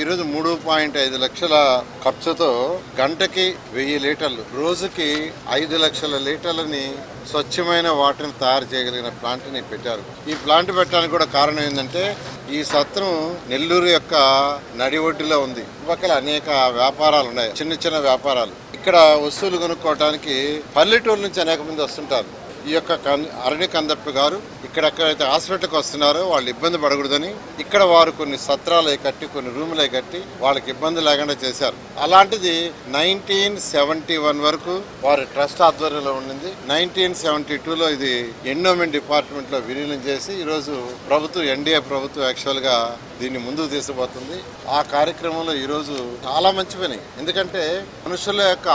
ఈరోజు 3.5 లక్షల ఖర్చుతో గంటకి 1000 లీటర్లు, రోజుకి 5 లక్షల లీటర్లని స్వచ్ఛమైన వాటర్ని తయారు చేయగలిగిన ప్లాంట్ని పెట్టారు. ఈ ప్లాంట్ పెట్టడానికి కూడా కారణం ఏంటంటే ఈ సత్రం నెల్లూరు యొక్క నడి ఒడ్డులో ఉంది. పక్కల అనేక వ్యాపారాలు ఉన్నాయి, చిన్న చిన్న వ్యాపారాలు. ఇక్కడ వస్తువులు కొనుక్కోవడానికి పల్లెటూరు నుంచి అనేక మంది వస్తుంటారు. ఈ యొక్క అరణి కందప్ప గారు ఇక్కడెక్కడైతే హాస్పిటల్కి వస్తున్నారో వాళ్ళు ఇబ్బంది పడకూడదని ఇక్కడ వారు కొన్ని సత్రాలు కట్టి, కొన్ని రూములు కట్టి వాళ్ళకి ఇబ్బంది లేకుండా చేశారు. అలాంటిది 1971 వరకు వారి ట్రస్ట్ ఆధ్వర్యంలో ఉండింది. 1972లో ఇది ఎండోమెంట్ డిపార్ట్మెంట్ లో విలీనం చేసి ఈరోజు ప్రభుత్వం, ఎన్డీఏ ప్రభుత్వం యాక్చువల్ గా దీన్ని ముందుకు తీసుకుపోతుంది. ఆ కార్యక్రమంలో ఈరోజు చాలా మంచి పని. ఎందుకంటే మనుషుల యొక్క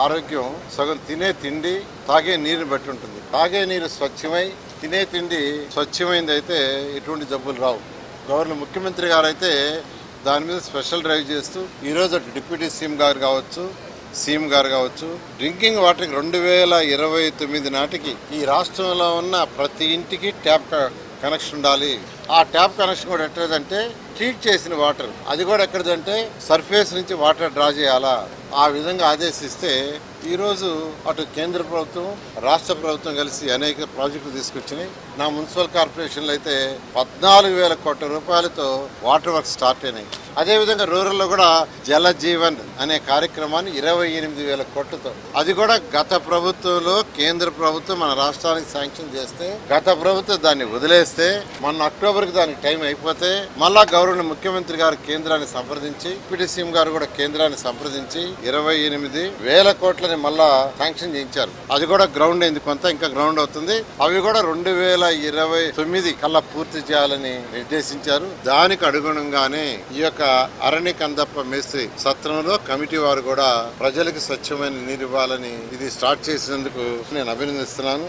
ఆరోగ్యం సగం తినే తిండి, తాగే నీరుని బట్టి ఉంటుంది. తాగే నీరు స్వచ్ఛమై, తినే తిండి స్వచ్ఛమైంది అయితే ఎటువంటి జబ్బులు రావు. ముఖ్యమంత్రి గారు అయితే దాని మీద స్పెషల్ డ్రైవ్ చేస్తూ ఈరోజు డిప్యూటీ సీఎం గారు కావచ్చు, సీఎం గారు కావచ్చు, డ్రింకింగ్ వాటర్కి 2029 నాటికి ఈ రాష్ట్రంలో ఉన్న ప్రతి ఇంటికి ట్యాప్ కనెక్షన్ ఉండాలి. ఆ ట్యాప్ కనెక్షన్ కూడా ఎట్లేదంటే ట్రీట్ చేసిన వాటర్, అది కూడా ఎక్కడదంటే సర్ఫేస్ నుంచి వాటర్ డ్రా చేయాలా. ఆ విధంగా ఆదేశిస్తే ఈరోజు అటు కేంద్ర ప్రభుత్వం, రాష్ట్ర ప్రభుత్వం కలిసి అనేక ప్రాజెక్టులు తీసుకొచ్చినాయి. నా మున్సిపల్ కార్పొరేషన్లో అయితే 14,000 కోట్ల రూపాయలతో వాటర్ వర్క్ స్టార్ట్ అయినాయి. అదేవిధంగా రూరల్లో కూడా జల జీవన్ అనే కార్యక్రమాన్ని 28,000 కోట్లతో, అది కూడా గత ప్రభుత్వంలో కేంద్ర ప్రభుత్వం మన రాష్ట్రానికి శాంక్షన్ చేస్తే గత ప్రభుత్వం దాన్ని వదిలేస్తే మొన్న అక్టోబర్కి దానికి టైం అయిపోతే మళ్ళా గౌరవ ముఖ్యమంత్రి గారు కేంద్రాన్ని సంప్రదించి, డిప్యూటీ సీఎం గారు కూడా కేంద్రాన్ని సంప్రదించి 28,000 కోట్లని మళ్ళా శాంక్షన్ చేయించారు. అది కూడా గ్రౌండ్ అయింది, కొంత ఇంకా గ్రౌండ్ అవుతుంది. అవి కూడా 2029 కల్లా పూర్తి చేయాలని నిర్దేశించారు. దానికి అనుగుణంగానే ఈ యొక్క అరణి కందప్ప మేస్త్రి సత్రంలో కమిటీ వారు కూడా ప్రజలకు స్వచ్ఛమైన నీరు ఇవ్వాలని ఇది స్టార్ట్ చేసినందుకు నేను అభినందిస్తున్నాను.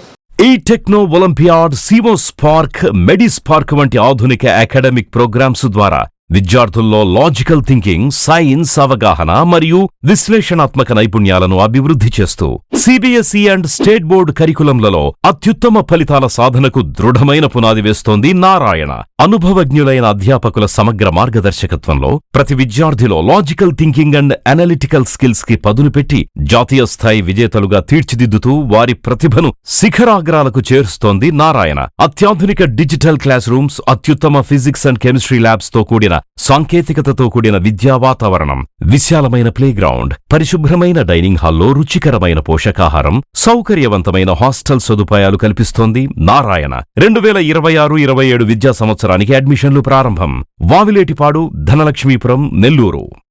ఈ techno olympiad, CMOS park, మెడిస్ park వంటి ఆధునిక అకాడమిక్ ప్రోగ్రామ్స్ ద్వారా విద్యార్థుల్లో లాజికల్ థింకింగ్, సైన్స్ అవగాహన మరియు విశ్లేషణాత్మక నైపుణ్యాలను అభివృద్ధి చేస్తూ సిబిఎస్ఈ అండ్ స్టేట్ బోర్డు కరికులంలలో అత్యుత్తమ ఫలితాల సాధనకు దృఢమైన పునాది వేస్తోంది నారాయణ. అనుభవజ్ఞులైన అధ్యాపకుల సమగ్ర మార్గదర్శకత్వంలో ప్రతి విద్యార్థిలో logical thinking and analytical skills కి పదును పెట్టి జాతీయ స్థాయి విజేతలుగా తీర్చిదిద్దుతూ వారి ప్రతిభను శిఖరాగ్రాలకు చేరుస్తోంది నారాయణ. అత్యాధునిక డిజిటల్ క్లాస్ రూమ్స్, అత్యుత్తమ ఫిజిక్స్ అండ్ కెమిస్ట్రీ ల్యాబ్స్ తో కూడిన సాంకేతికతతో కూడిన విద్యా వాతావరణం, విశాలమైన ప్లేగ్రౌండ్, పరిశుభ్రమైన డైనింగ్ హాల్లో రుచికరమైన పోషకాహారం, సౌకర్యవంతమైన హాస్టల్ సదుపాయాలు కల్పిస్తోంది నారాయణ. 2026-27 విద్యా సంవత్సరానికి అడ్మిషన్లు ప్రారంభం. వావిలేటిపాడు, ధనలక్ష్మీపురం, నెల్లూరు.